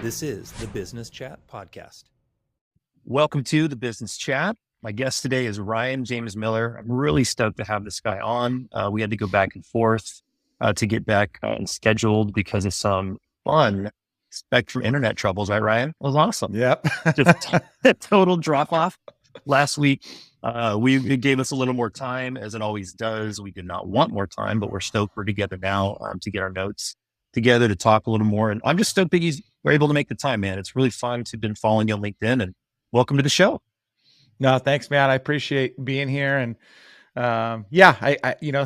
This is the Business Chat Podcast. Welcome to the Business Chat. My guest today is Ryan James Miller. I'm really stoked to have this guy on. We had to go back and forth to get back and scheduled because of some fun Spectrum internet troubles, right, Ryan? It was awesome. Yep. Just a total drop off last week. It gave us a little more time, as it always does. We did not want more time, but we're stoked we're together now to get our notes together to talk a little more. And I'm just stoked that we're able to make the time, man. It's really fun to been following you on LinkedIn, and welcome to the show. No, thanks, man. I appreciate being here. And I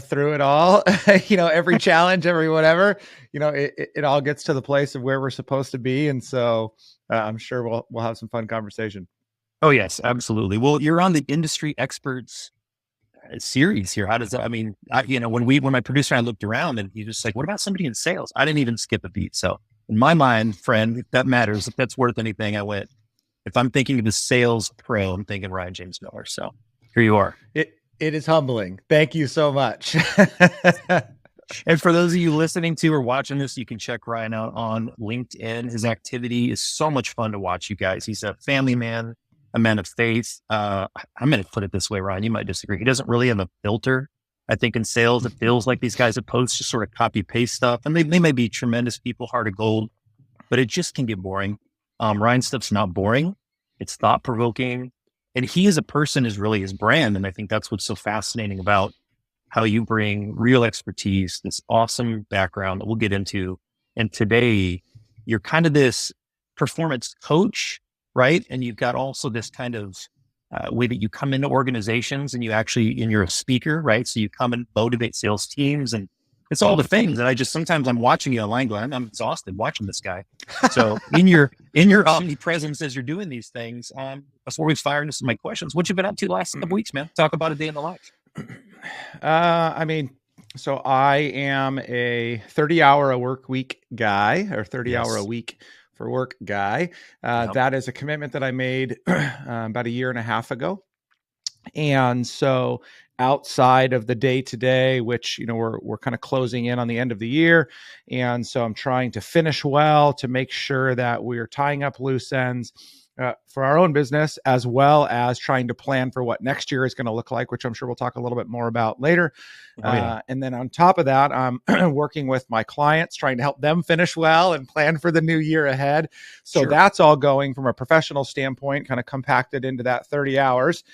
through it all, every challenge, every whatever, it all gets to the place of where we're supposed to be. And so I'm sure we'll have some fun conversation. Oh, yes, absolutely. Well, you're on the Industry Experts series here. How does that, when my producer and I looked around and he was like, what about somebody in sales? I didn't even skip a beat. So in my mind, friend, if that matters, if that's worth anything, I went, if I'm thinking of the sales pro, I'm thinking Ryan James Miller. So here you are. It is humbling. Thank you so much. And for those of you listening to or watching this, you can check Ryan out on LinkedIn. His activity is so much fun to watch, you guys. He's a family man, a man of faith. I'm going to put it this way, Ryan, you might disagree. He doesn't really have a filter. I think in sales, it feels like these guys that post just sort of copy paste stuff, and they may be tremendous people, heart of gold, but it just can get boring. Ryan's stuff's not boring. It's thought provoking. And he as a person is really his brand. And I think that's what's so fascinating about how you bring real expertise, this awesome background that we'll get into. And today you're kind of this performance coach, right? And you've got also this kind of way that you come into organizations and you're a speaker, right? So you come and motivate sales teams, and it's all the things. And sometimes I'm watching you online going, I'm exhausted watching this guy. So in your omnipresence as you're doing these things, before we fire into some of my questions, what you been up to the last couple weeks, man? Talk about a day in the life. So I am a 30-hour a work week guy, or 30-hour a week for work guy. That is a commitment that I made about a year and a half ago. And so outside of the day to day, which, we're kind of closing in on the end of the year. And so I'm trying to finish well to make sure that we're tying up loose ends for our own business, as well as trying to plan for what next year is going to look like, which I'm sure we'll talk a little bit more about later. And then on top of that, I'm working with my clients, trying to help them finish well and plan for the new year ahead. So that's all going from a professional standpoint, kind of compacted into that 30 hours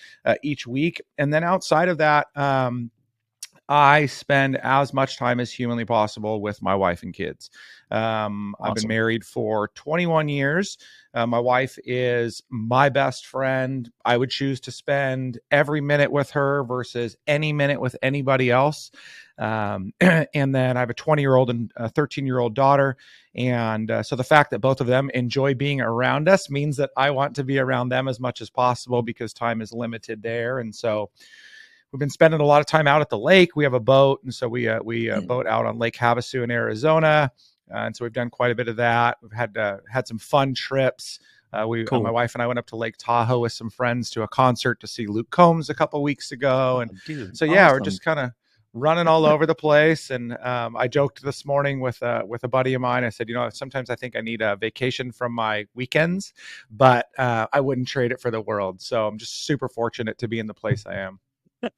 each week. And then outside of that, I spend as much time as humanly possible with my wife and kids. Awesome. I've been married for 21 years. My wife is my best friend. I would choose to spend every minute with her versus any minute with anybody else. And then I have a 20-year-old and a 13-year-old daughter. And so the fact that both of them enjoy being around us means that I want to be around them as much as possible because time is limited there. And so we've been spending a lot of time out at the lake. We have a boat. And so we boat out on Lake Havasu in Arizona. And so we've done quite a bit of that. We've had some fun trips. Cool. My wife and I went up to Lake Tahoe with some friends to a concert to see Luke Combs a couple weeks ago. And awesome. We're just kind of running all over the place. And I joked this morning with a buddy of mine. I said, sometimes I think I need a vacation from my weekends, but I wouldn't trade it for the world. So I'm just super fortunate to be in the place I am.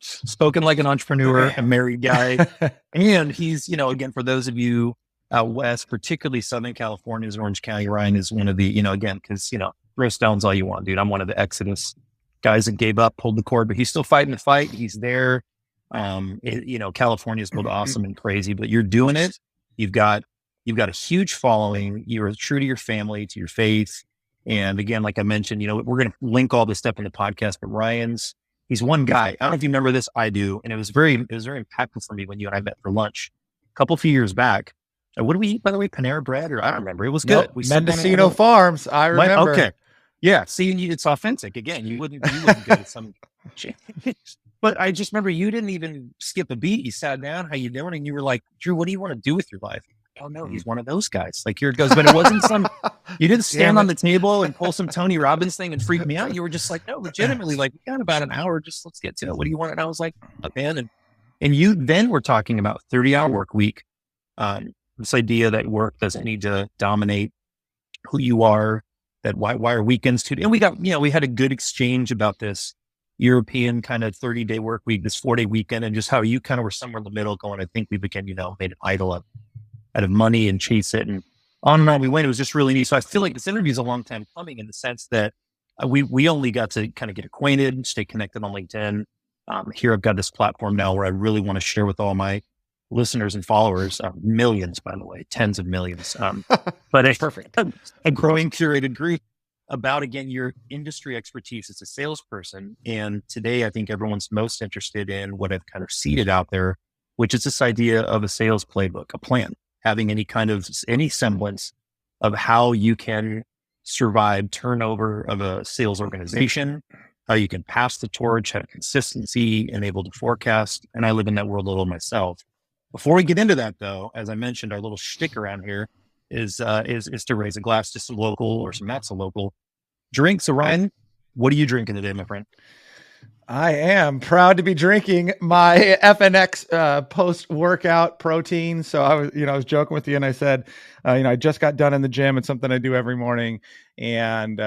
Spoken like an entrepreneur, a married guy. And he's, again, for those of you out west, particularly Southern California, Orange County, Ryan is one of the, again, because, throw stones all you want, dude. I'm one of the Exodus guys that gave up, pulled the cord, but he's still fighting the fight. He's there. California is both awesome and crazy, but you're doing it. You've got a huge following. You're true to your family, to your faith. And again, like I mentioned, we're going to link all this stuff in the podcast, but he's one guy. I don't know if you remember this. I do. And it was very impactful for me when you and I met for lunch a few years back. What did we eat, by the way? Panera bread, or I don't remember. It was good. Mendocino Farms. I remember. Okay. Yeah. See, it's authentic. Again, you wouldn't go to some, but I just remember you didn't even skip a beat. You sat down, how you doing? And you were like, Drew, what do you want to do with your life? Oh no, he's one of those guys. Like here it goes. But it wasn't you didn't stand on the table and pull some Tony Robbins thing and freak me out. You were just like, no, legitimately, like we got about an hour. Just let's get to it. What do you want? And I was like, oh, man. And you then were talking about 30-hour work week. This idea that work doesn't need to dominate who you are, that why are weekends too? And we got, we had a good exchange about this European kind of 30-day work week, this 4-day weekend, and just how you kind of were somewhere in the middle going, I think we became, made an idol out of money and chase it. And on we went. It was just really neat. So I feel like this interview is a long time coming in the sense that we only got to kind of get acquainted, stay connected on LinkedIn. Here I've got this platform now where I really want to share with all my listeners and followers, millions, by the way, tens of millions. But Perfect. A growing curated group about, again, your industry expertise as a salesperson. And today I think everyone's most interested in what I've kind of seeded out there, which is this idea of a sales playbook, a plan, having any semblance of how you can survive turnover of a sales organization, how you can pass the torch, have consistency and able to forecast. And I live in that world a little myself. Before we get into that though, as I mentioned, our little shtick around here is to raise a glass to some local or some not so local drinks. So Ryan, what are you drinking today, my friend? I am proud to be drinking my FNX post-workout protein. So I was joking with you and I said, I just got done in the gym. It's something I do every morning. And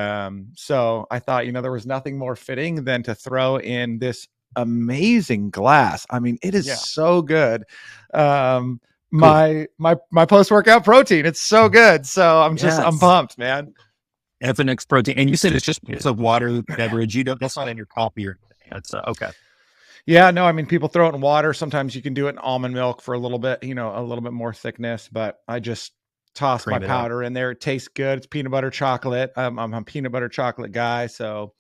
so I thought, there was nothing more fitting than to throw in this amazing glass. I mean, it is so good. My post-workout protein, it's so good. So I'm pumped, man. FNX protein. And you said it's a water beverage. That's not in your coffee or it's okay. Yeah, no, I mean, people throw it in water. Sometimes you can do it in almond milk for a little bit, a little bit more thickness, but I just toss my powder in there. It tastes good. It's peanut butter chocolate. I'm a peanut butter chocolate guy. So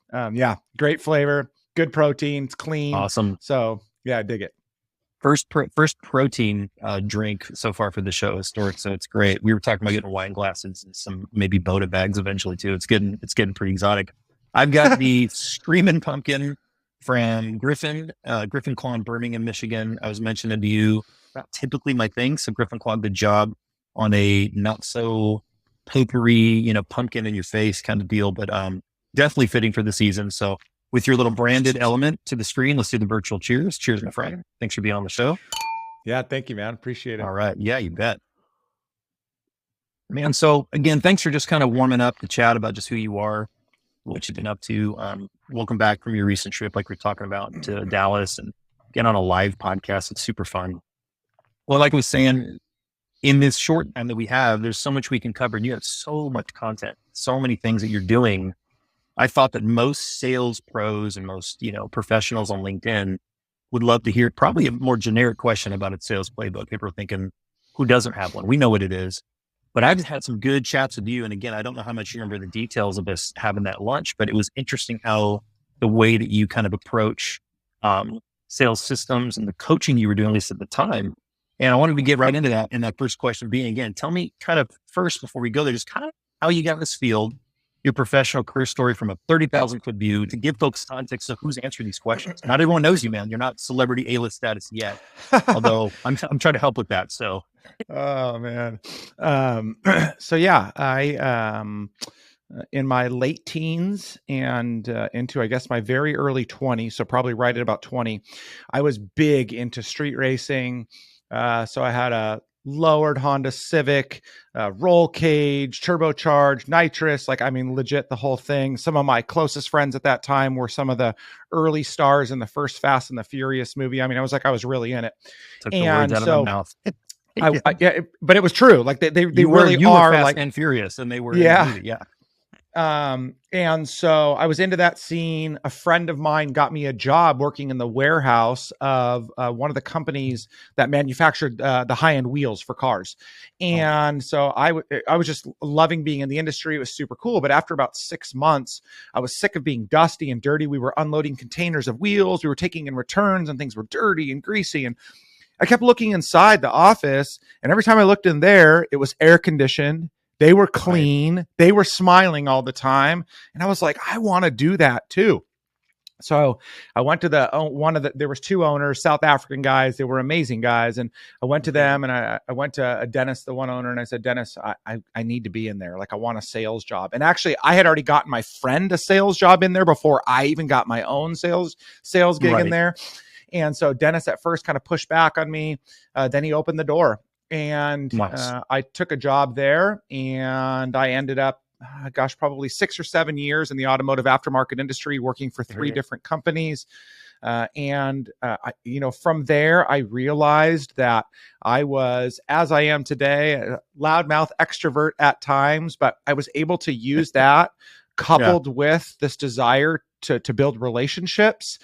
great flavor, good protein. It's clean. Awesome. So yeah, I dig it. First protein drink so far for the show, historic. So it's great. We were talking about getting wine glasses and some maybe Boda bags eventually too. It's getting pretty exotic. I've got the Screamin' Pumpkin from Griffin Claw in Birmingham, Michigan. I was mentioning to you, not typically my thing. So Griffin Claw, good job on a not so papery, pumpkin in your face kind of deal, but definitely fitting for the season. So with your little branded element to the screen, let's do the virtual cheers. Cheers, my friend. Thanks for being on the show. Yeah, thank you, man. Appreciate it. All right. Yeah, you bet. Man, so again, thanks for just kind of warming up the chat about just who you are, what you've been up to. Welcome back from your recent trip, like we're talking about, to Dallas and get on a live podcast. It's super fun. Well, like I was saying, in this short time that we have, there's so much we can cover. And you have so much content, so many things that you're doing. I thought that most sales pros and most, professionals on LinkedIn would love to hear probably a more generic question about a sales playbook. People are thinking, who doesn't have one? We know what it is. But I've had some good chats with you. And again, I don't know how much you remember the details of us having that lunch, but it was interesting how the way that you kind of approach sales systems and the coaching you were doing, at least at the time. And I wanted to get right into that. And that first question being, again, tell me kind of first, before we go there, just kind of how you got in this field, your professional career story from a 30,000 foot view to give folks context of who's answering these questions. Not everyone knows you, man. You're not celebrity A-list status yet, although I'm trying to help with that. So. Oh man. So yeah, I, in my late teens and, into, I guess, my very early 20s, so probably right at about 20, I was big into street racing. So I had a lowered Honda Civic, roll cage, turbocharged, nitrous, legit the whole thing. Some of my closest friends at that time were some of the early stars in the first Fast and the Furious movie. I mean, I was really in it. Took the words out of my mouth. But it was true. Like they really are Fast like and Furious, and they were yeah. in the movie. Yeah. And so I was into that scene. A friend of mine got me a job working in the warehouse of one of the companies that manufactured the high-end wheels for cars. And so I was just loving being in the industry. It was super cool. But after about 6 months, I was sick of being dusty and dirty. We were unloading containers of wheels. We were taking in returns and things were dirty and greasy. And I kept looking inside the office, and every time I looked in there, it was air conditioned. They were clean. Right. They were smiling all the time. And I was like, I want to do that too. So I went to there was two owners, South African guys. They were amazing guys. And I went to them, and I went to Dennis, the one owner, and I said, Dennis, I need to be in there. Like, I want a sales job. And actually I had already gotten my friend a sales job in there before I even got my own sales gig in there. And so Dennis at first kind of pushed back on me. Then he opened the door. And Nice. I took a job there, and I ended up, probably 6 or 7 years in the automotive aftermarket industry, working for 3 different companies. From there, I realized that I was, as I am today, a loudmouth extrovert at times, but I was able to use that coupled with this desire to build relationships,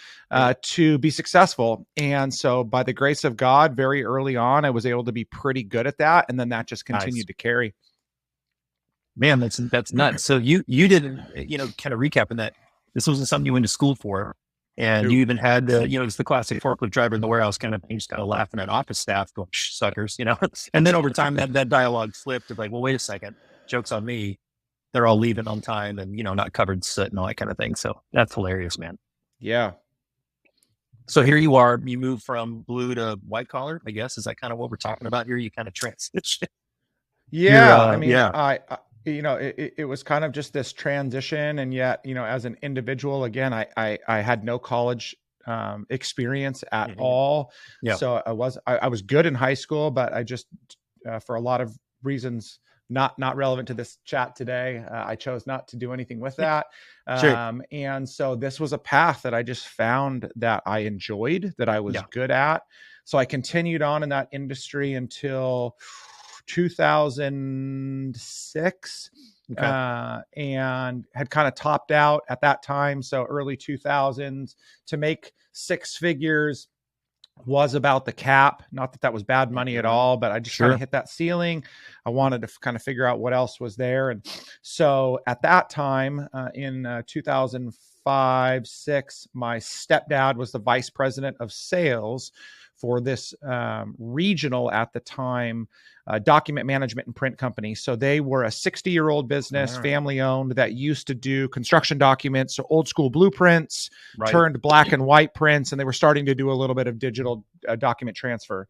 to be successful. And so by the grace of God, very early on, I was able to be pretty good at that. And then that just continued to carry. Man, that's nuts. So you didn't, kind of recapping that, this wasn't something you went to school for. And you even had it's the classic forklift driver in the warehouse kind of thing, just kind of laughing at office staff going, "Shh, suckers," And then over time that dialogue flipped of like, well, wait a second, joke's on me. They're all leaving on time and, not covered in soot and all that kind of thing. So that's hilarious, man. Yeah. So here you are, you move from blue to white collar, I guess. Is that kind of what we're talking about here? You kind of transition. Yeah. It was kind of just this transition. And yet, as an individual, again, I had no college experience at all. Yeah. So I was good in high school, but I just, for a lot of reasons, not relevant to this chat today, I chose not to do anything with that. Sure. And so this was a path that I just found that I enjoyed, that I was good at. So I continued on in that industry until 2006, and had kind of topped out at that time. So early 2000s. To make 6 figures was about the cap. Not that that was bad money at all, but I just kind of hit that ceiling. I wanted to kind of figure out what else was there. And so at that time, in 2005, 6, my stepdad was the vice president of sales for this regional, at the time, document management and print company. So they were a 60-year-old business, family owned, that used to do construction documents, so old school blueprints, turned black and white prints, and they were starting to do a little bit of digital document transfer.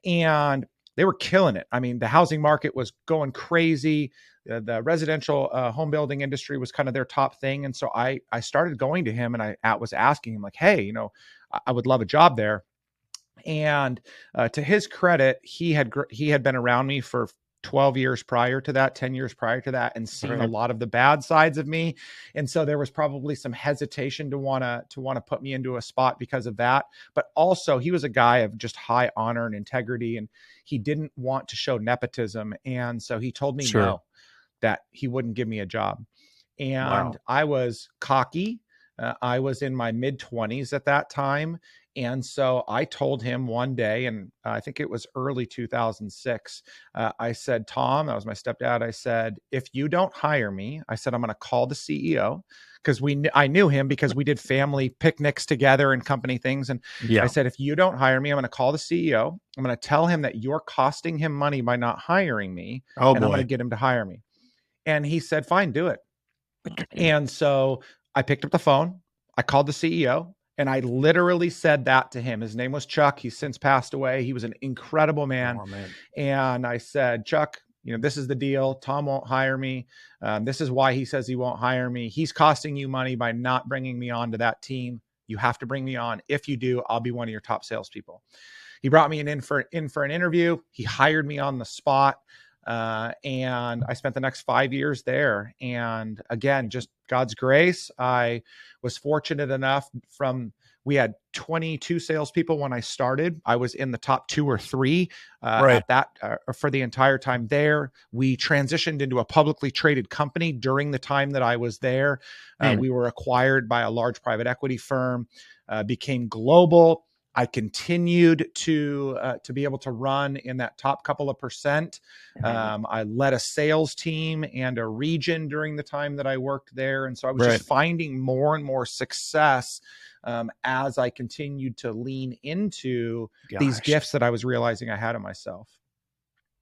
And they were killing it. I mean, the housing market was going crazy. The residential home building industry was kind of their top thing. And so I started going to him, and I was asking him, like, hey, I would love a job there. And to his credit, he had been around me for 12 years prior to that, 10 years prior to that, and seen a lot of the bad sides of me. And so there was probably some hesitation to want to put me into a spot because of that. But also, he was a guy of just high honor and integrity, and he didn't want to show nepotism. And so he told me no, that he wouldn't give me a job. And I was cocky. I was in my mid-20s at that time. And so I told him one day, and I think it was early 2006, I said, Tom, that was my stepdad, I said, if you don't hire me, I said, I'm going to call the CEO, because I knew him because we did family picnics together and company things. And I said, if you don't hire me, I'm going to call the CEO. I'm going to tell him that you're costing him money by not hiring me. I'm going to get him to hire me. And he said, fine, do it. And so I picked up the phone. I called the CEO. And I literally said that to him. His name was Chuck. He's since passed away. He was an incredible man. Oh, man. And I said, Chuck, this is the deal. Tom won't hire me. This is why he says he won't hire me. He's costing you money by not bringing me on to that team. You have to bring me on. If you do, I'll be one of your top salespeople. He brought me in for an interview. He hired me on the spot. And I spent the next 5 years there. And again, just God's grace. I was fortunate enough we had 22 salespeople when I started. I was in the top 2 or 3 at that for the entire time there. We transitioned into a publicly traded company during the time that I was there. We were acquired by a large private equity firm, became global. I continued to be able to run in that top couple of percent. I led a sales team and a region during the time that I worked there. And so I was just finding more and more success as I continued to lean into these gifts that I was realizing I had in myself.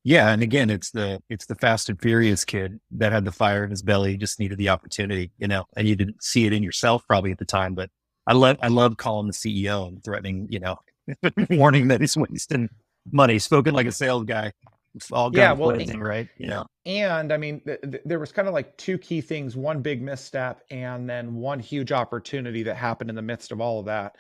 Yeah. And again, it's the fast and furious kid that had the fire in his belly, just needed the opportunity, and you didn't see it in yourself probably at the time, but I love calling the CEO and threatening, warning that he's wasting money. Spoken like a sales guy. It's all blazing, right? And I mean, there was kind of like 2 key things: one big misstep, and then one huge opportunity that happened in the midst of all of that.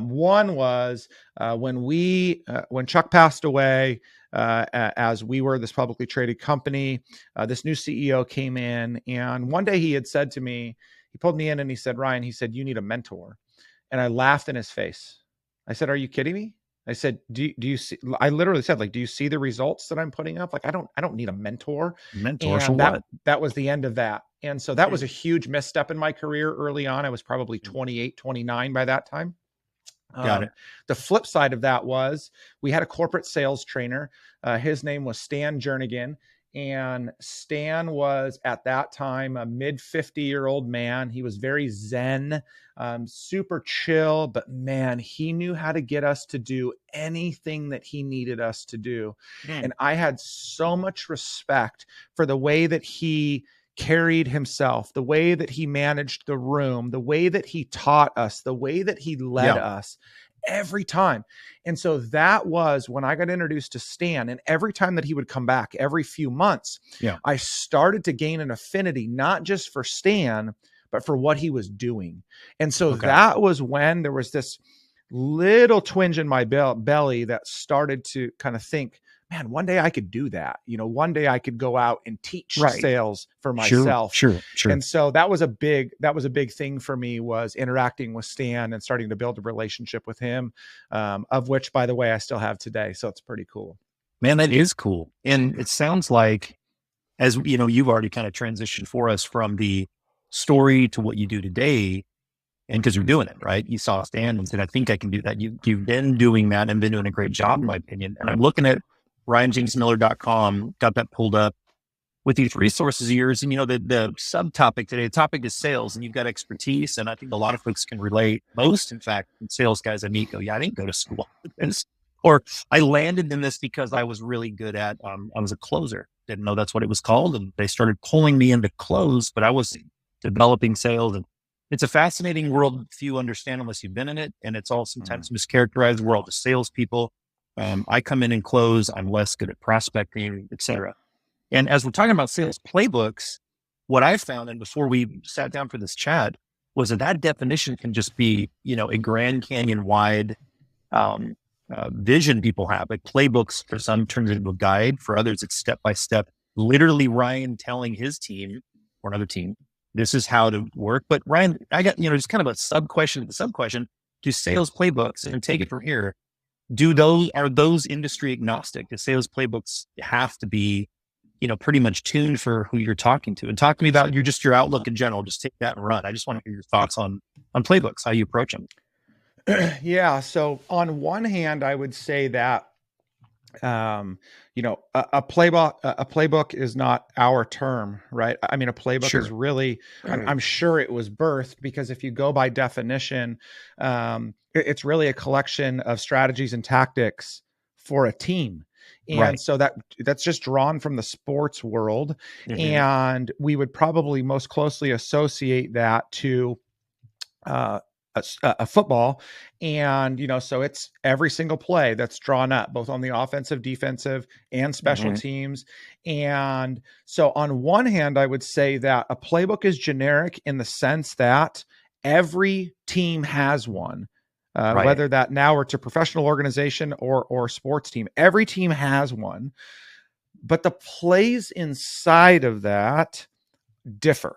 One was when Chuck passed away. as we were this publicly traded company. This new CEO came in, and one day he had said to me, he pulled me in and he said, Ryan, he said, you need a mentor. And I laughed in his face. I said, are you kidding me? I said, do you see, I literally said, like, do you see the results that I'm putting up? Like, I don't need a mentor. Mentor for And what? that was the end of that. And so that was a huge misstep in my career early on. I was probably 28, 29 by that time. Got it. The flip side of that was we had a corporate sales trainer. His name was Stan Jernigan. And Stan was at that time a mid 50-year-old man. He was very zen, super chill, but man, he knew how to get us to do anything that he needed us to do. And I had so much respect for the way that he carried himself, the way that he managed the room, the way that he taught us, the way that he led us every time. And so that was when I got introduced to Stan, and every time that he would come back every few months, I started to gain an affinity, not just for Stan, but for what he was doing. And so that was when there was this little twinge in my belly that started to kind of think, man, one day I could do that. You know, one day I could go out and teach sales for myself. Sure. And so that was a big thing for me, was interacting with Stan and starting to build a relationship with him, of which, by the way, I still have today. So it's pretty cool. Man, that is cool. And it sounds like, as you know, you've already kind of transitioned for us from the story to what you do today. And because you're doing it, right? You saw Stan and said, I think I can do that. You've been doing that and been doing a great job, in my opinion. And I'm looking at RyanJamesMiller.com, got that pulled up with these resources of yours. And, you know, the subtopic today, the topic is sales, and you've got expertise. And I think a lot of folks can relate. Most, in fact, sales guys I meet go, yeah, I didn't go to school. Or I landed in this because I was really good at, I was a closer. Didn't know that's what it was called. And they started pulling me into close, but I was developing sales. And it's a fascinating world few understand unless you've been in it. And it's all sometimes mischaracterized world of salespeople. I come in and close. I'm less good at prospecting, et cetera. And as we're talking about sales playbooks, what I found, and before we sat down for this chat, was that definition can just be, you know, a Grand Canyon wide vision people have. Like playbooks for some turns into a guide, for others it's step by step. Literally Ryan telling his team or another team, this is how to work. But Ryan, I got, you know, just kind of a sub question to sales playbooks, and take it from here. Are those industry agnostic? Do sales playbooks have to be, you know, pretty much tuned for who you're talking to? And talk to me about your outlook in general. Just take that and run. I just want to hear your thoughts on playbooks, how you approach them. Yeah. So on one hand, I would say that, you know, a playbook is not our term, right? I mean, a playbook is really, I'm sure it was birthed because if you go by definition, it's really a collection of strategies and tactics for a team. And so that's just drawn from the sports world. And we would probably most closely associate that to, a football. And, you know, so it's every single play that's drawn up, both on the offensive, defensive, and special teams. And so on one hand, I would say that a playbook is generic in the sense that every team has one, whether that now it's a professional organization or sports team. Every team has one, but the plays inside of that differ.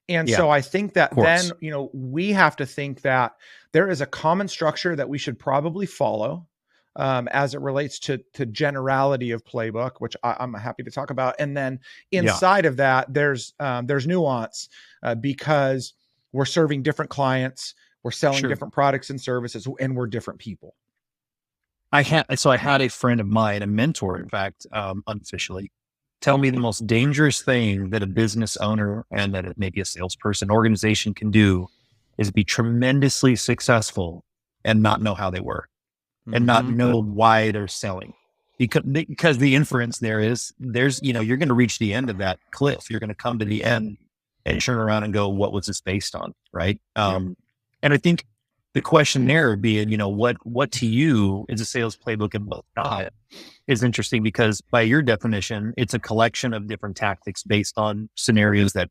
And so I think that then, you know, we have to think that there is a common structure that we should probably follow as it relates to generality of playbook, which I'm happy to talk about. And then inside of that, there's nuance because we're serving different clients, we're selling different products and services, and we're different people. I had a friend of mine, a mentor, in fact, unofficially, tell me the most dangerous thing that a business owner and that maybe a salesperson organization can do is be tremendously successful and not know how they work and not know why they're selling. Because the inference there's, you know, you're going to reach the end of that cliff. You're going to come to the end and turn around and go, what was this based on? Right. And I think the question there being, you know, what to you is a sales playbook and what not is interesting, because by your definition, it's a collection of different tactics based on scenarios that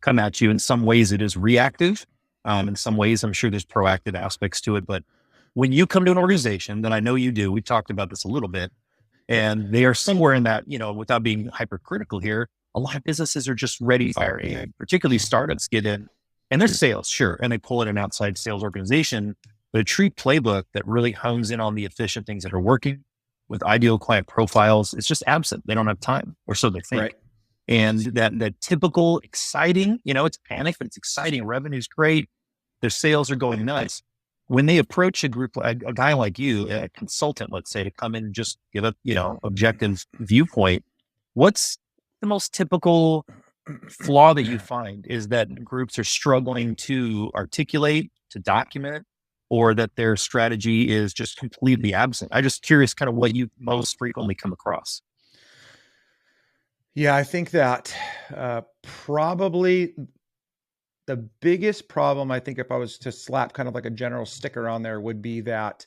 come at you. In some ways it is reactive. In some ways, I'm sure there's proactive aspects to it. But when you come to an organization that I know you do, we talked about this a little bit, And they are somewhere in that, without being hypercritical here, a lot of businesses are just ready to fire AI, particularly startups get in and there's sales, sure. And they pull in an outside sales organization, but a true playbook that really hones in on the efficient things that are working with ideal client profiles is just absent. They don't have time, or so they think. Right. And that typical exciting, it's panic, but it's exciting. Revenue's great. Their sales are going nuts. When they approach a group, a guy like you, a consultant, let's say, to come in and just give a, objective viewpoint, what's the most typical flaw that you find? Is that groups are struggling to articulate, to document, or that their strategy is just completely absent? I'm just curious kind of what you most frequently come across. Yeah, I think that probably the biggest problem, I think, if I was to slap kind of like a general sticker on there, would be that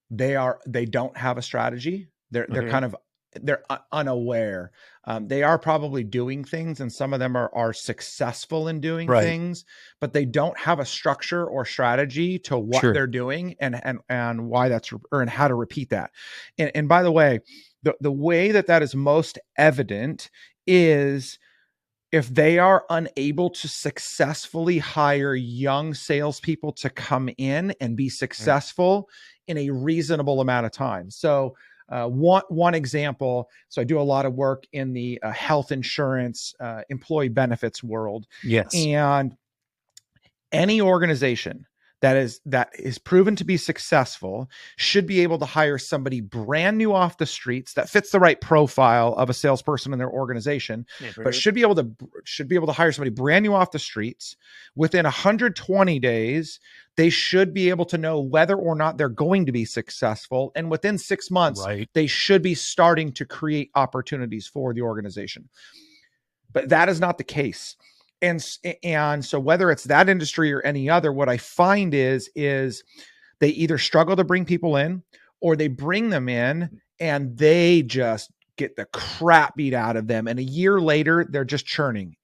they don't have a strategy. They're unaware. They are probably doing things, and some of them are successful in doing things, but they don't have a structure or strategy to what they're doing and why and how to repeat that. And by the way, the way that is most evident is if they are unable to successfully hire young salespeople to come in and be successful in a reasonable amount of time. So one example, so I do a lot of work in the health insurance, employee benefits world. Yes. And any organization that is proven to be successful should be able to hire somebody brand new off the streets that fits the right profile of a salesperson in their organization, but should be able to hire somebody brand new off the streets. Within 120 days, they should be able to know whether or not they're going to be successful. And within 6 months, they should be starting to create opportunities for the organization. But that is not the case. And so whether it's that industry or any other, what I find is they either struggle to bring people in, or they bring them in and they just get the crap beat out of them. And a year later, they're just churning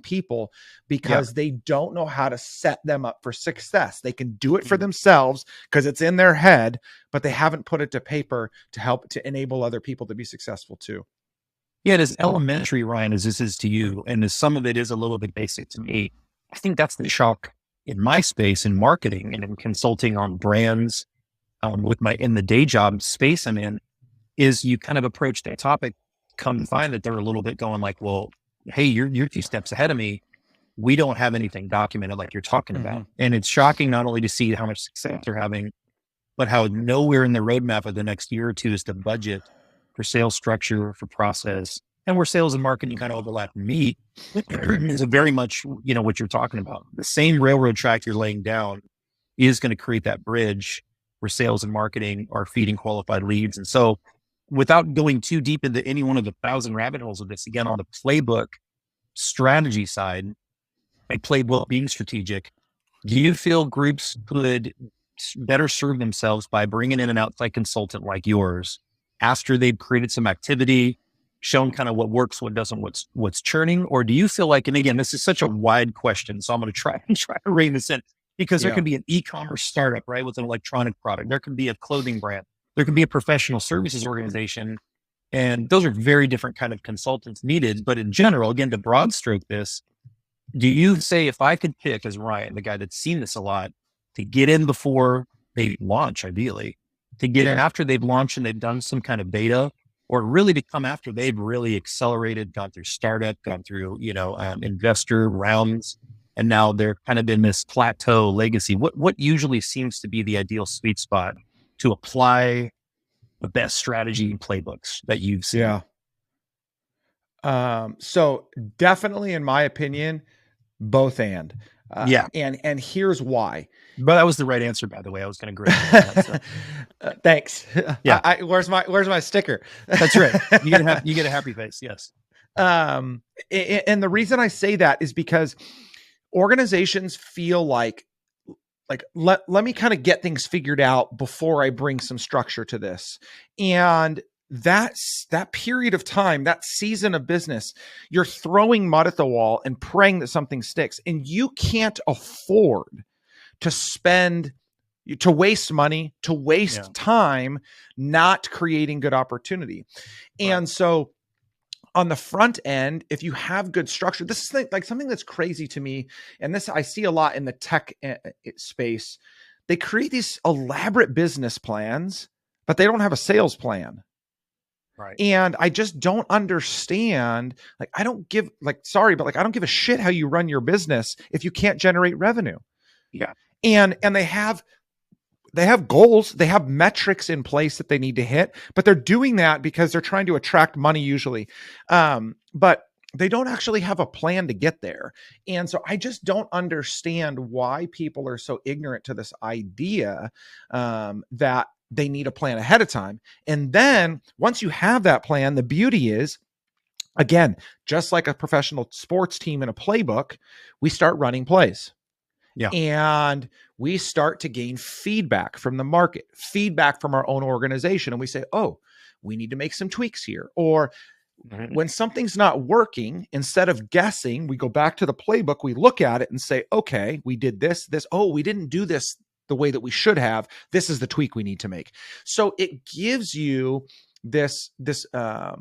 people because they don't know how to set them up for success. They can do it for themselves because it's in their head, but they haven't put it to paper to help to enable other people to be successful too. Yeah, it is elementary, Ryan, as this is to you, and as some of it is a little bit basic to me. I think that's the shock in my space in marketing and in consulting on brands in the day job space I'm in, is you kind of approach that topic, come to find that they're a little bit going like, well, hey, you're 2 steps ahead of me. We don't have anything documented like you're talking about. And it's shocking not only to see how much success they're having, but how nowhere in the roadmap of the next year or two is the budget for sales structure, for process, and where sales and marketing kind of overlap and meet is very much, what you're talking about. The same railroad track you're laying down is going to create that bridge where sales and marketing are feeding qualified leads. And so without going too deep into any one of the 1,000 rabbit holes of this, again, on the playbook strategy side, a playbook being strategic, do you feel groups could better serve themselves by bringing in an outside consultant like yours after they've created some activity, shown kind of what works, what doesn't, what's churning? Or do you feel like, and again, this is such a wide question, so I'm going to try to rein this in, because there can be an e-commerce startup, right, with an electronic product. There can be a clothing brand. There can be a professional services organization. And those are very different kind of consultants needed. But in general, again, to broad stroke this, do you say, if I could pick as Ryan, the guy that's seen this a lot, to get in before they launch, ideally, to get in after they've launched and they've done some kind of beta, or really to come after they've really accelerated, gone through startup, gone through, investor rounds, and now they're kind of in this plateau legacy? What usually seems to be the ideal sweet spot to apply the best strategy and playbooks that you've seen? Yeah. So definitely, in my opinion, both and here's why. But that was the right answer, by the way. I was going to grade you on that, so. Thanks. Yeah. Where's my sticker? That's right. You get a happy face. Yes. And the reason I say that is because organizations feel like let me kind of get things figured out before I bring some structure to this. And that period of time, that season of business, you're throwing mud at the wall and praying that something sticks. And you can't afford to spend to waste money, to waste time, not creating good opportunity. And so on the front end, if you have good structure, this is like something that's crazy to me. And this I see a lot in the tech space. They create these elaborate business plans, but they don't have a sales plan. Right. And I just don't understand. Like, I don't give sorry, but I don't give a shit how you run your business if you can't generate revenue. Yeah. And they have goals, they have metrics in place that they need to hit, but they're doing that because they're trying to attract money usually. But they don't actually have a plan to get there. And so I just don't understand why people are so ignorant to this idea that they need a plan ahead of time. And then once you have that plan, the beauty is, again, just like a professional sports team in a playbook, we start running plays. Yeah. And we start to gain feedback from the market, feedback from our own organization. And we say, oh, we need to make some tweaks here. Or when something's not working, instead of guessing, we go back to the playbook, we look at it and say, okay, we did this. Oh, we didn't do this the way that we should have. This is the tweak we need to make. So it gives you this I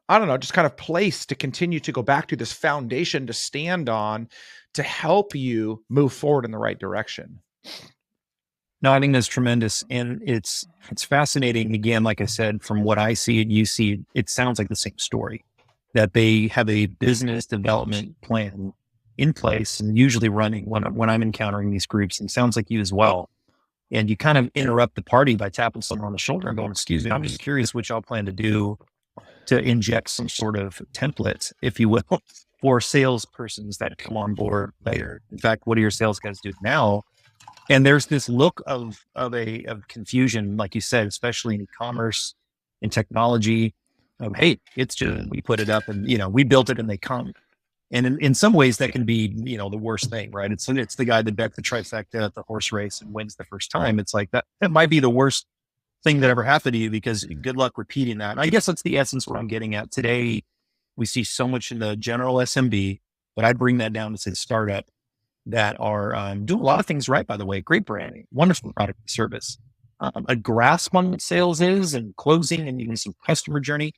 don't know, just kind of place to continue to go back to, this foundation to stand on, to help you move forward in the right direction. No, I think that's tremendous. And it's fascinating. Again, like I said, from what I see and you see, it sounds like the same story, that they have a business development plan in place and usually running when I'm encountering these groups, and it sounds like you as well. And you kind of interrupt the party by tapping someone on the shoulder and going, excuse me, I'm just curious what y'all plan to do to inject some sort of template, if you will, for salespersons that come on board later. In fact, what do your sales guys do now? And there's this look of confusion, like you said, especially in e-commerce, in technology. Hey, it's just, we put it up and, we built it and they come. And in some ways that can be, the worst thing, right? It's the guy that bet the trifecta at the horse race and wins the first time. It's like that might be the worst thing that ever happened to you, because good luck repeating that. And I guess that's the essence what I'm getting at today. We see so much in the general SMB, but I'd bring that down to say startup that are doing a lot of things right, by the way, great branding, wonderful product and service, a grasp on what sales is and closing and even some customer journey.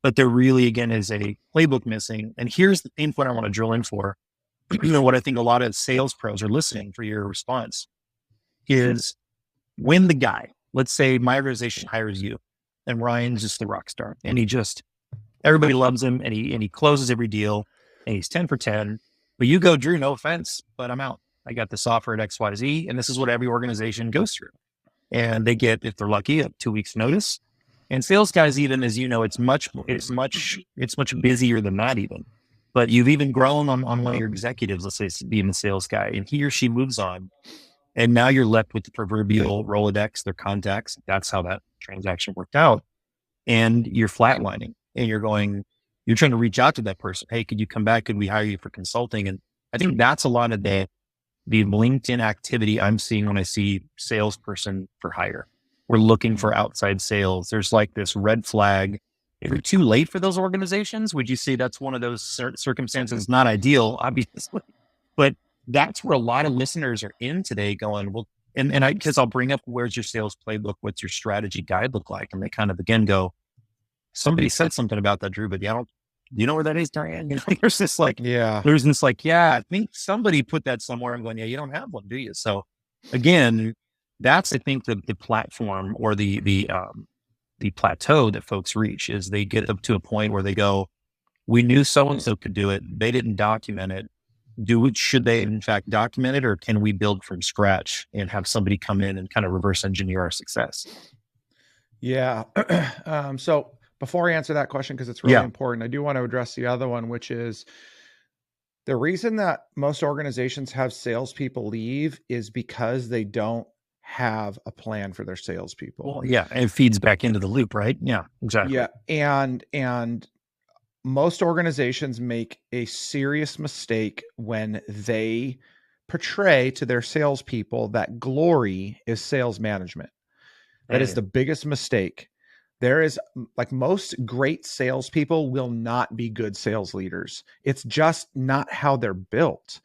But there really, again, is a playbook missing. And here's the input I want to drill in for. What I think a lot of sales pros are listening for your response is, when the guy, let's say my organization hires you and Ryan's just the rock star and everybody loves him and he closes every deal and he's 10 for 10, but you go, Drew, no offense, but I'm out. I got this offer at XYZ, and this is what every organization goes through. And they get, if they're lucky, a 2 weeks notice. And sales guys, even as you know, it's much busier than that even. But you've even grown on one of your executives, let's say being the sales guy, and he or she moves on. And now you're left with the proverbial Rolodex, their contacts. That's how that transaction worked out. And you're flatlining and you're trying to reach out to that person. Hey, could you come back? Could we hire you for consulting? And I think that's a lot of the LinkedIn activity I'm seeing when I see salesperson for hire. We're looking for outside sales. There's like this red flag. If you're too late for those organizations, would you say that's one of those circumstances? Not ideal, obviously, but that's where a lot of listeners are in today going, well, because I'll bring up, where's your sales playbook? What's your strategy guide look like? And they kind of again go, somebody said something about that, Drew, but do you know where that is, Diane? There's this I think somebody put that somewhere. I'm going, yeah, you don't have one, do you? So again, that's, I think, the platform or the plateau that folks reach, is they get up to a point where they go, we knew so-and-so could do it. They didn't document it. Should they in fact document it, or can we build from scratch and have somebody come in and kind of reverse engineer our success? Yeah. So before I answer that question, because it's really important, I do want to address the other one, which is the reason that most organizations have salespeople leave is because they don't have a plan for their salespeople. Well, yeah, and it feeds back into the loop, right? Yeah, exactly. Yeah, and most organizations make a serious mistake when they portray to their salespeople that glory is sales management. That is the biggest mistake. There is, like, most great salespeople will not be good sales leaders. It's just not how they're built.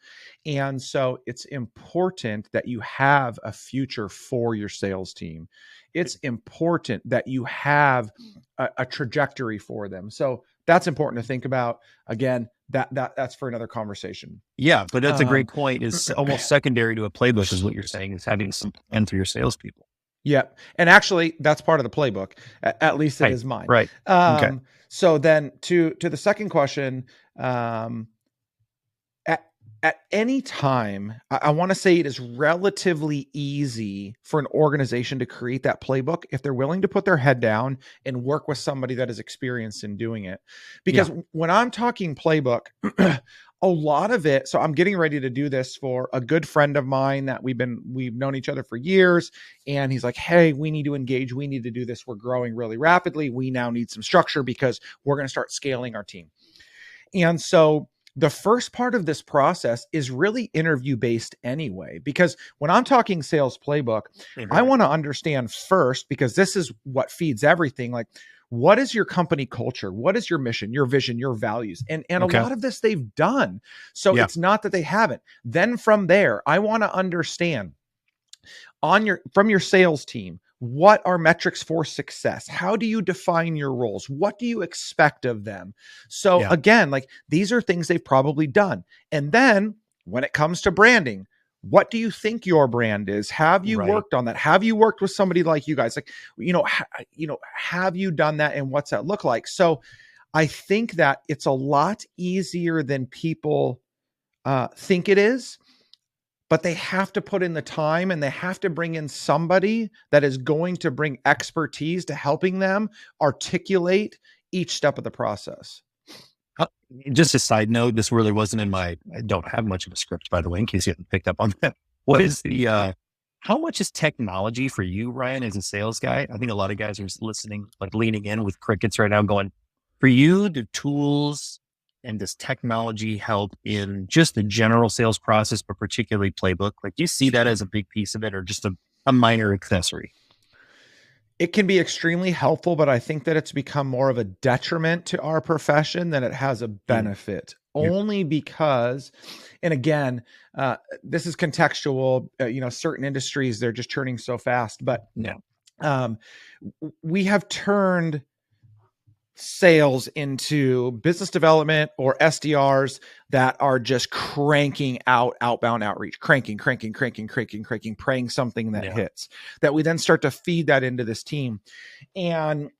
And so it's important that you have a future for your sales team. It's important that you have a trajectory for them. So that's important to think about. Again, that's for another conversation. Yeah, but that's a great point. Is almost secondary to a playbook, is what you're saying, is having some plan for your salespeople. Yep. And actually, that's part of the playbook. At least it is mine. Right. Okay. So then to the second question, at any time, I want to say it is relatively easy for an organization to create that playbook if they're willing to put their head down and work with somebody that is experienced in doing it. Because when I'm talking playbook, a lot of it, so I'm getting ready to do this for a good friend of mine that we've known each other for years. And he's like, hey, we need to engage. We need to do this. We're growing really rapidly. We now need some structure because we're going to start scaling our team. And so the first part of this process is really interview based anyway, because when I'm talking sales playbook, I want to understand first, because this is what feeds everything. Like, what is your company culture? What is your mission, your vision, your values? And a lot of this they've done. So it's not that they haven't. Then from there, I want to understand from your sales team, what are metrics for success? How do you define your roles? What do you expect of them? So again, like, these are things they've probably done. And then when it comes to branding, what do you think your brand is? Have you worked on that? Have you worked with somebody like you guys? Like, have you done that, and what's that look like? So I think that it's a lot easier than people think it is. But they have to put in the time, and they have to bring in somebody that is going to bring expertise to helping them articulate each step of the process. Just a side note, this really wasn't I don't have much of a script, by the way, in case you haven't picked up on that. What is how much is technology for you, Ryan, as a sales guy? I think a lot of guys are listening, like leaning in with crickets right now going, for you, do tools and does technology help in just the general sales process, but particularly playbook? Like, do you see that as a big piece of it, or just a minor accessory? It can be extremely helpful, but I think that it's become more of a detriment to our profession than it has a benefit. Only because, and again, this is contextual, certain industries, they're just churning so fast, but we have turned sales into business development or SDRs that are just cranking out outbound outreach, cranking, praying something that hits, that we then start to feed that into this team. And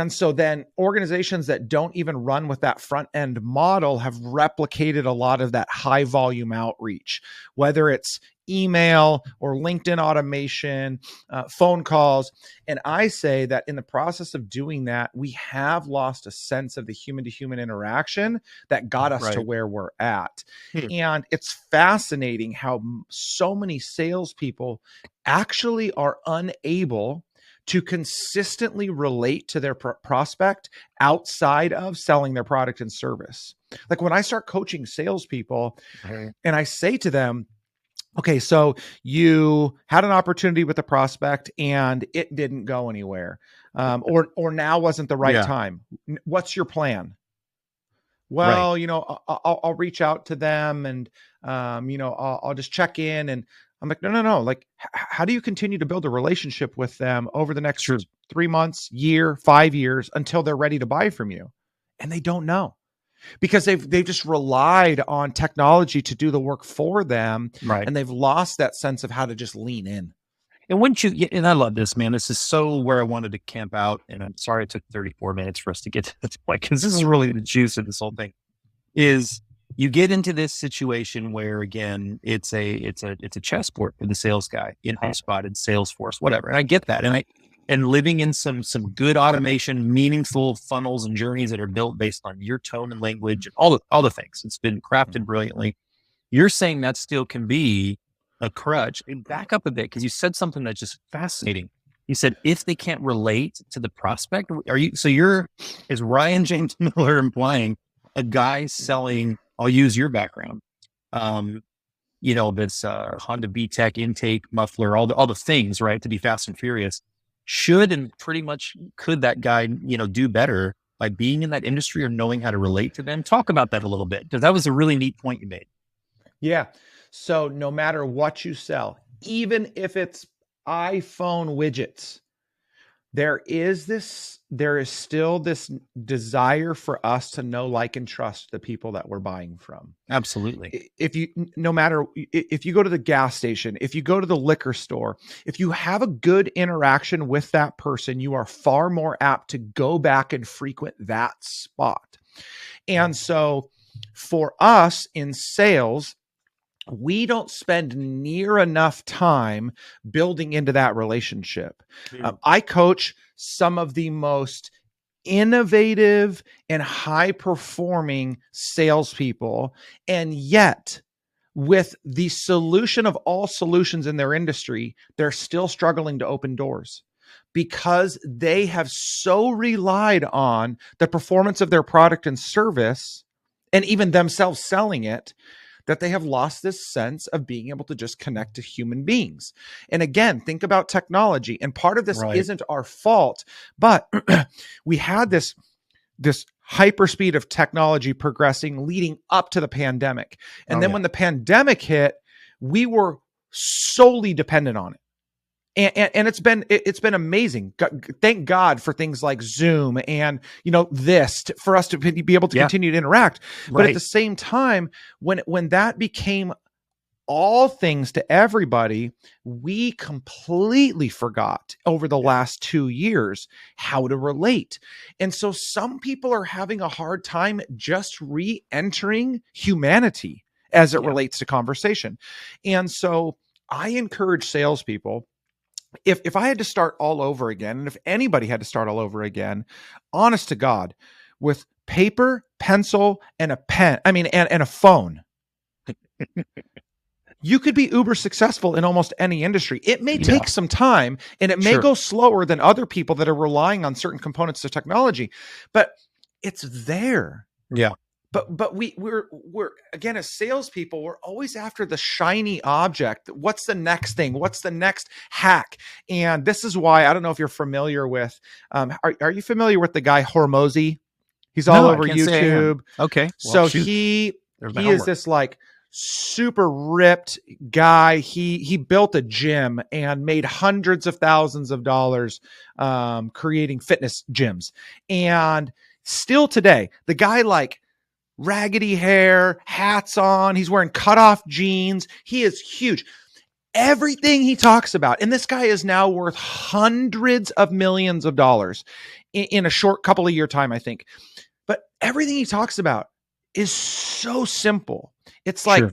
so then organizations that don't even run with that front end model have replicated a lot of that high volume outreach, whether it's email or LinkedIn automation, phone calls. And I say that in the process of doing that, we have lost a sense of the human to human interaction that got us to where we're at. And it's fascinating how so many salespeople actually are unable to consistently relate to their prospect outside of selling their product and service. Like, when I start coaching salespeople and I say to them, okay, so you had an opportunity with a prospect and it didn't go anywhere, or now wasn't the right time. What's your plan? Well, I'll reach out to them, and I'll just check in. And I'm like, no. Like, how do you continue to build a relationship with them over the next 3 months, year, 5 years, until they're ready to buy from you? And they don't know, because they've just relied on technology to do the work for them. And they've lost that sense of how to just lean in. And and I love this, man. This is so where I wanted to camp out. And I'm sorry it took 34 minutes for us to get to this point, because this is really the juice of this whole thing. Is you get into this situation where, again, it's a chessboard for the sales guy in HubSpot and Salesforce, whatever. And I get that. And living in some good automation, meaningful funnels and journeys that are built based on your tone and language and all the things. It's been crafted brilliantly. You're saying that still can be a crutch. And back up a bit, because you said something that's just fascinating. You said, if they can't relate to the prospect, is Ryan James Miller implying a guy selling, I'll use your background, that's Honda VTEC intake muffler, all the things, right, to be fast and furious. should and pretty much could that guy, do better by being in that industry or knowing how to relate to them? Talk about that a little bit, because that was a really neat point you made. Yeah. So no matter what you sell, even if it's iPhone widgets, there is still this desire for us to know, like, and trust the people that we're buying from. Absolutely. If you go to the gas station, if you go to the liquor store, if you have a good interaction with that person, you are far more apt to go back and frequent that spot. And so for us in sales, we don't spend near enough time building into that relationship. I coach some of the most innovative and high performing salespeople, and yet with the solution of all solutions in their industry, they're still struggling to open doors because they have so relied on the performance of their product and service, and even themselves selling it, that they have lost this sense of being able to just connect to human beings. And again, think about technology. And part of this isn't our fault, but we had this hyperspeed of technology progressing leading up to the pandemic. And then when the pandemic hit, we were solely dependent on it. And it's been amazing. Thank God for things like Zoom and for us to be able to continue to interact. But at the same time, when that became all things to everybody, we completely forgot over the last 2 years how to relate. And so some people are having a hard time just re-entering humanity as it relates to conversation. And so I encourage salespeople, if I had to start all over again, and if anybody had to start all over again, honest to God, with paper, pencil, and a pen, and a phone, you could be uber successful in almost any industry. It may take some time, and it may go slower than other people that are relying on certain components of technology, but it's there. Yeah. But we're again, as salespeople, we're always after the shiny object. What's the next thing? What's the next hack? And this is why, I don't know if you're familiar with, are you familiar with the guy Hormozy? He's all over YouTube. Okay. Well, so he is this like super ripped guy. He built a gym and made hundreds of thousands of dollars creating fitness gyms. And still today, the guy, like, raggedy hair, hats on, he's wearing cutoff jeans. He is huge. Everything he talks about, and this guy is now worth hundreds of millions of dollars in a short couple of year time, I think. But everything he talks about is so simple. It's like,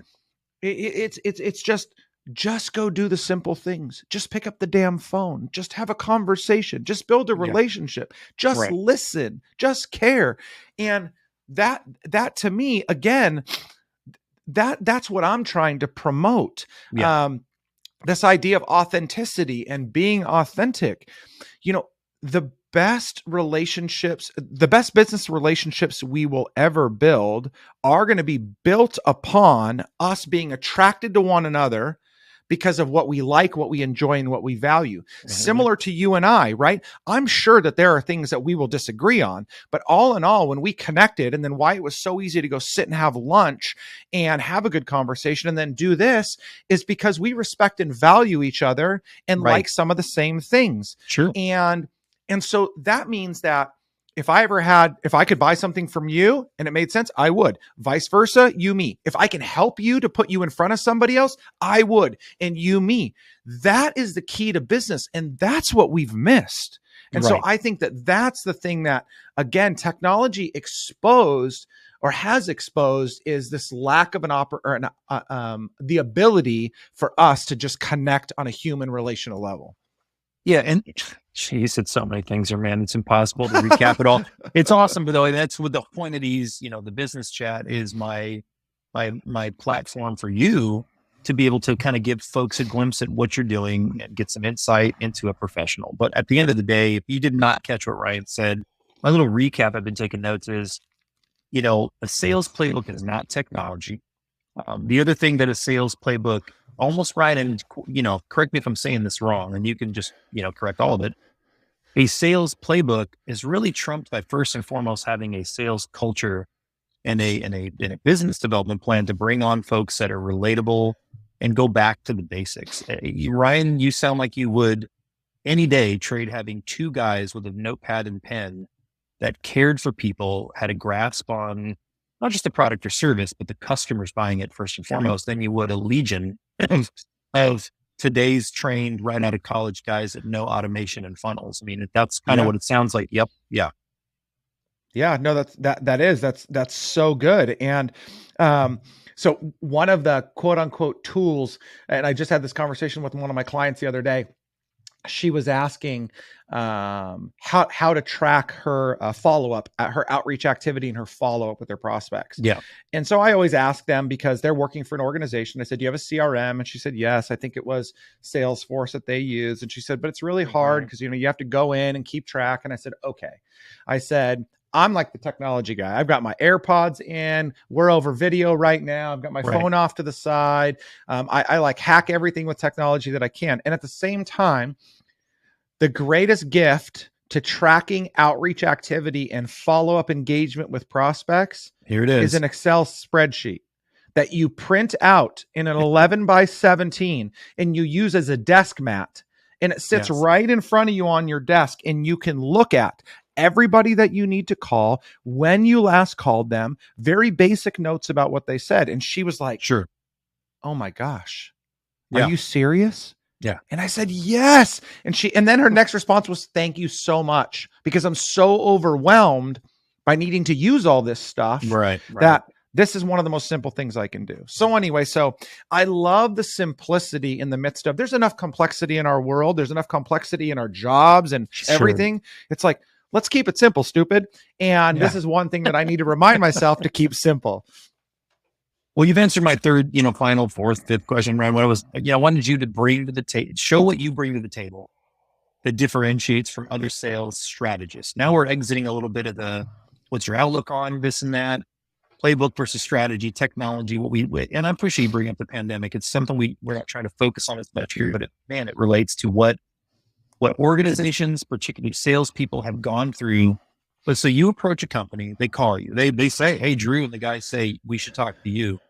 it's just go do the simple things. Just pick up the damn phone. Just have a conversation. Just build a relationship. Just listen. Just care. And that to me, again, that's what I'm trying to promote. This idea of authenticity and being authentic. The best relationships, the best business relationships we will ever build are going to be built upon us being attracted to one another because of what we like, what we enjoy, and what we value. Similar to you and I, right? I'm sure that there are things that we will disagree on, but all in all, when we connected, and then why it was so easy to go sit and have lunch and have a good conversation and then do this, is because we respect and value each other and like some of the same things. Sure. And so that means that if I could buy something from you and it made sense, I would. Vice versa, you, me. If I can help you to put you in front of somebody else, I would. And you, me. That is the key to business. And that's what we've missed. And so I think that that's the thing that, again, technology exposed or has exposed, is this lack of the ability for us to just connect on a human relational level. Yeah. And you said so many things there, man. It's impossible to recap it all. It's awesome, but though that's what the point of these, the business chat is my platform for you to be able to kind of give folks a glimpse at what you're doing and get some insight into a professional. But at the end of the day, if you did not catch what Ryan said, my little recap I've been taking notes is, a sales playbook is not technology. The other thing that a sales playbook, almost right, and correct me if I'm saying this wrong, and you can just correct all of it. A sales playbook is really trumped by first and foremost having a sales culture and a business development plan to bring on folks that are relatable and go back to the basics. Ryan, you sound like you would any day trade having two guys with a notepad and pen that cared for people, had a grasp on not just the product or service, but the customers buying it first and foremost, than you would a legion of today's trained right out of college guys that know automation and funnels. I mean, that's kind of what it sounds like. Yep. Yeah. Yeah, no, that's so good. And so one of the quote unquote tools, and I just had this conversation with one of my clients the other day. She was asking how to track her follow-up, her outreach activity and her follow-up with their prospects. Yeah. And so I always ask them, because they're working for an organization. I said, do you have a CRM? And she said, yes, I think it was Salesforce that they use. And she said, but it's really hard because, you have to go in and keep track. And I said, okay. I said, I'm like the technology guy. I've got my AirPods in. We're over video right now. I've got my phone off to the side. I like hack everything with technology that I can. And at the same time, the greatest gift to tracking outreach activity and follow-up engagement with prospects is an Excel spreadsheet that you print out in an 11 by 17 and you use as a desk mat. And it sits right in front of you on your desk, and you can look at everybody that you need to call, when you last called them, very basic notes about what they said. And she was like, sure. Oh my gosh, are you serious? Yeah. And I said, yes. And then her next response was, thank you so much, because I'm so overwhelmed by needing to use all this stuff that this is one of the most simple things I can do. So anyway, so I love the simplicity in the midst of, there's enough complexity in our world. There's enough complexity in our jobs and everything. It's like, let's keep it simple, stupid. And this is one thing that I need to remind myself to keep simple. Well, you've answered my third, final, fourth, fifth question, Ryan. What I was, I wanted you to bring to the table, show what you bring to the table that differentiates from other sales strategists. Now we're exiting a little bit of the, what's your outlook on this and that, playbook versus strategy, technology, and I appreciate you bringing up the pandemic. It's something we're not trying to focus on as much here, but it relates to what organizations, particularly salespeople, have gone through. But so you approach a company, they call you, they say, hey, Drew, and the guys say, we should talk to you.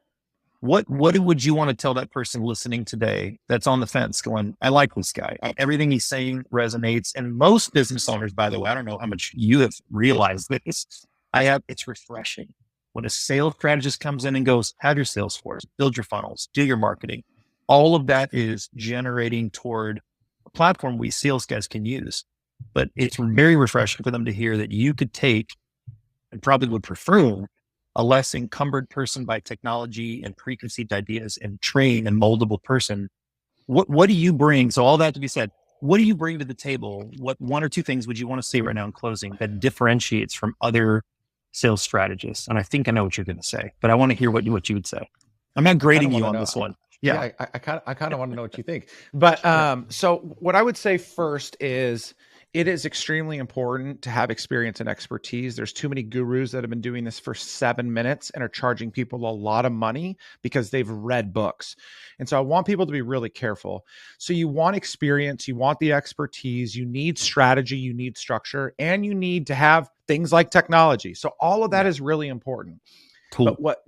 What would you want to tell that person listening today that's on the fence going, I like this guy. Everything he's saying resonates. And most business owners, by the way, I don't know how much you have realized this. It's refreshing when a sales strategist comes in and goes, have your sales force, build your funnels, do your marketing. All of that is generating toward a platform we sales guys can use. But it's very refreshing for them to hear that you could take, and probably would prefer, a less encumbered person by technology and preconceived ideas and train a moldable person. What do you bring? So all that to be said, what do you bring to the table? What one or two things would you want to say right now in closing that differentiates from other sales strategists? And I think I know what you're going to say, but I want to hear what you would say. I'm not grading you on this one. Yeah, I kind of want to know what you think. But so what I would say first is, it is extremely important to have experience and expertise. There's too many gurus that have been doing this for 7 minutes and are charging people a lot of money because they've read books. And so I want people to be really careful. So you want experience, you want the expertise, you need strategy, you need structure, and you need to have things like technology. So all of that is really important. Cool. But what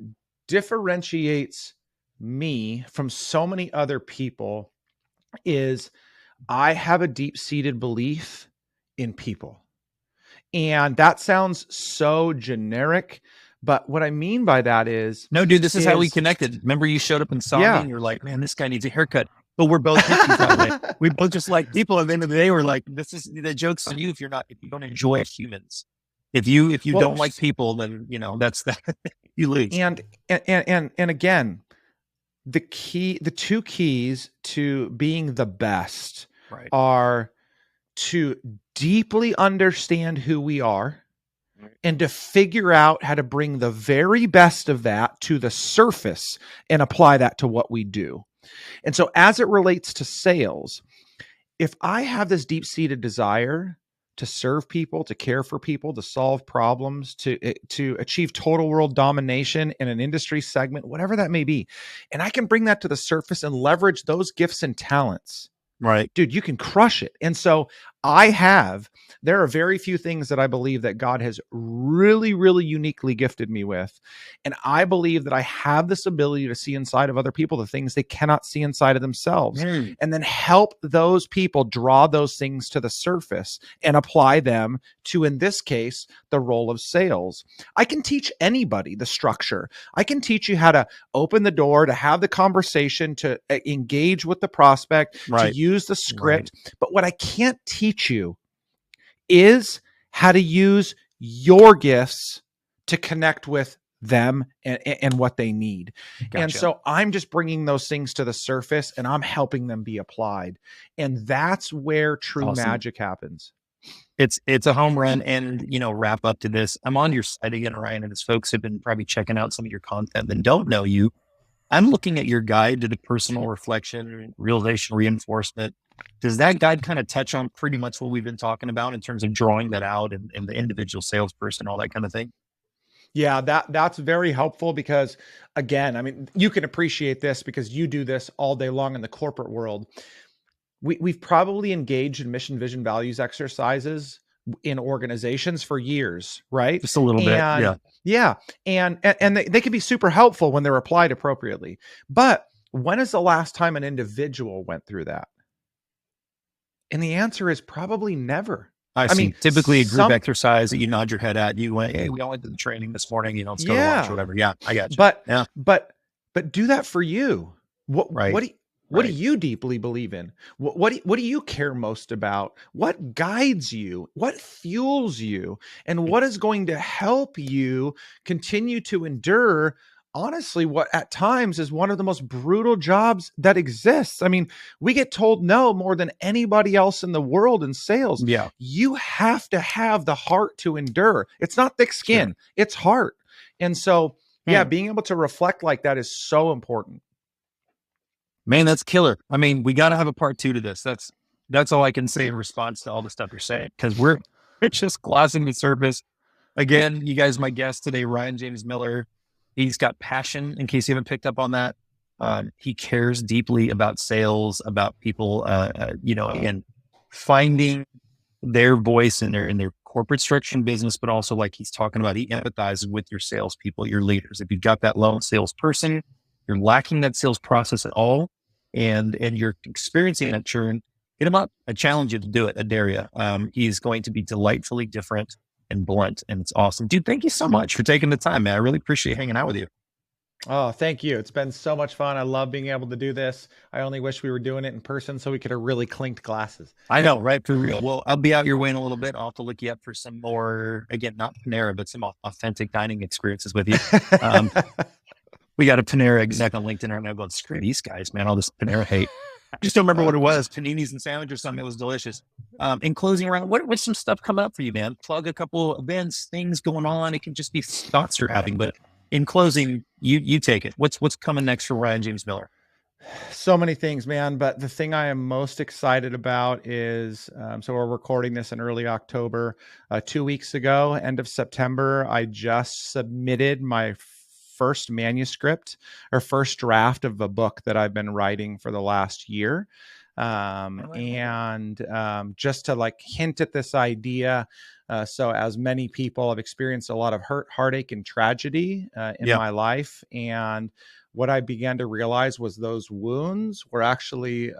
differentiates me from so many other people is I have a deep-seated belief in people. And that sounds so generic, but what I mean by that is, no, dude, this is how we connected. Remember, you showed up and saw me and you're like, man, this guy needs a haircut. But we're both hippies that way. We both just like people. At the end of the day, we're like, this is the joke's on you if you don't enjoy humans. If you don't like people, then that's that. You lose. And again, the two keys to being the best are to deeply understand who we are and to figure out how to bring the very best of that to the surface and apply that to what we do. And so as it relates to sales, if I have this deep-seated desire to serve people, to care for people, to solve problems, to achieve total world domination in an industry segment, whatever that may be, and I can bring that to the surface and leverage those gifts and talents, right, dude, you can crush it. And so there are very few things that I believe that God has really, really uniquely gifted me with. And I believe that I have this ability to see inside of other people the things they cannot see inside of themselves, and then help those people draw those things to the surface and apply them to, in this case, the role of sales. I can teach anybody the structure. I can teach you how to open the door, to have the conversation, to engage with the prospect, to use the script. But what I can't teach you is how to use your gifts to connect with them and what they need. Gotcha. And so I'm just bringing those things to the surface and I'm helping them be applied. And that's where true magic happens. It's a home run. And, wrap up to this. I'm on your site again, Ryan, and as folks have been probably checking out some of your content that don't know you, I'm looking at your guide to the personal reflection, realization, reinforcement. Does that guide kind of touch on pretty much what we've been talking about in terms of drawing that out and the individual salesperson, all that kind of thing? Yeah, that's very helpful because, again, I mean, you can appreciate this because you do this all day long in the corporate world. We've probably engaged in mission, vision, values exercises in organizations for years, right? Just a little bit. Yeah. Yeah. And they can be super helpful when they're applied appropriately. But when is the last time an individual went through that? And the answer is probably never. I mean, typically a group exercise that you nod your head at, you went, hey, we all went to the training this morning, let's go to lunch or whatever. Yeah, I got you. But do that for you. What do you deeply believe in? What do you care most about? What guides you? What fuels you? And what is going to help you continue to endure, honestly, what at times is one of the most brutal jobs that exists? I mean, we get told no more than anybody else in the world in sales. Yeah. You have to have the heart to endure. It's not thick skin, it's heart. And so, being able to reflect like that is so important. Man, that's killer. I mean, we got to have a part 2 to this. That's all I can say in response to all the stuff you're saying, because we're just glossing the surface. Again, you guys, my guest today, Ryan James Miller. He's got passion, in case you haven't picked up on that. He cares deeply about sales, about people, again, finding their voice in their corporate structure and business, but also like he's talking about, he empathizes with your salespeople, your leaders. If you've got that lone salesperson, you're lacking that sales process at all, and you're experiencing that churn, hit him up. I challenge you to do it. I dare you. He's going to be delightfully different and blunt, and it's awesome. Dude, thank you so much for taking the time, man. I really appreciate hanging out with you. Oh, thank you. It's been so much fun. I love being able to do this. I only wish we were doing it in person so we could have really clinked glasses. I know, right? For real. Well, I'll be out your way in a little bit. I'll have to look you up for some more, again, not Panera, but some authentic dining experiences with you. We got a Panera exec on LinkedIn right now going, screw these guys, man, all this Panera hate. I just don't remember what it was, paninis and sandwich or something. It was delicious. In closing round, what's some stuff coming up for you, man? Plug a couple events, things going on. It can just be thoughts you're having, but in closing, you take it. What's coming next for Ryan James Miller? So many things, man. But the thing I am most excited about is, so we're recording this in early October. 2 weeks ago, end of September, I just submitted my first manuscript or first draft of a book that I've been writing for the last year. Just to like hint at this idea. So as many people have experienced a lot of hurt, heartache, and tragedy in my life. And what I began to realize was those wounds were actually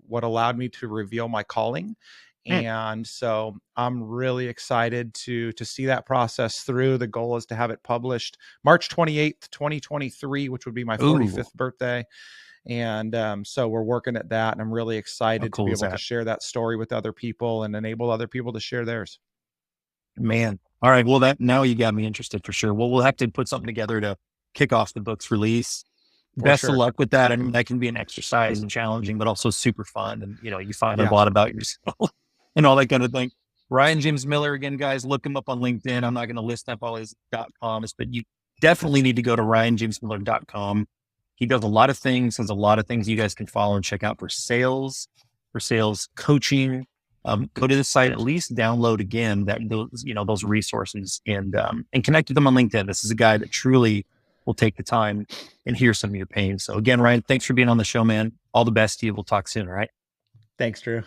what allowed me to reveal my calling. And so I'm really excited to see that process through. The goal is to have it published March 28th, 2023, which would be my 45th birthday. And so we're working at that, and I'm really excited to be able to share that story with other people and enable other people to share theirs. Man. All right. Well, now you got me interested for sure. Well, we'll have to put something together to kick off the book's release. Best of luck with that. I mean, that can be an exercise and challenging, but also super fun. And, you find a lot about yourself and all that kind of thing. Ryan James Miller, again, guys, look him up on LinkedIn. I'm not going to list up all his .coms, but you definitely need to go to ryanjamesmiller.com. He does a lot of things. There's a lot of things you guys can follow and check out for sales coaching. Go to the site, at least download again those resources and connect with them on LinkedIn. This is a guy that truly will take the time and hear some of your pain. So again, Ryan, thanks for being on the show, man. All the best to you. We'll talk soon. All right. Thanks, Drew.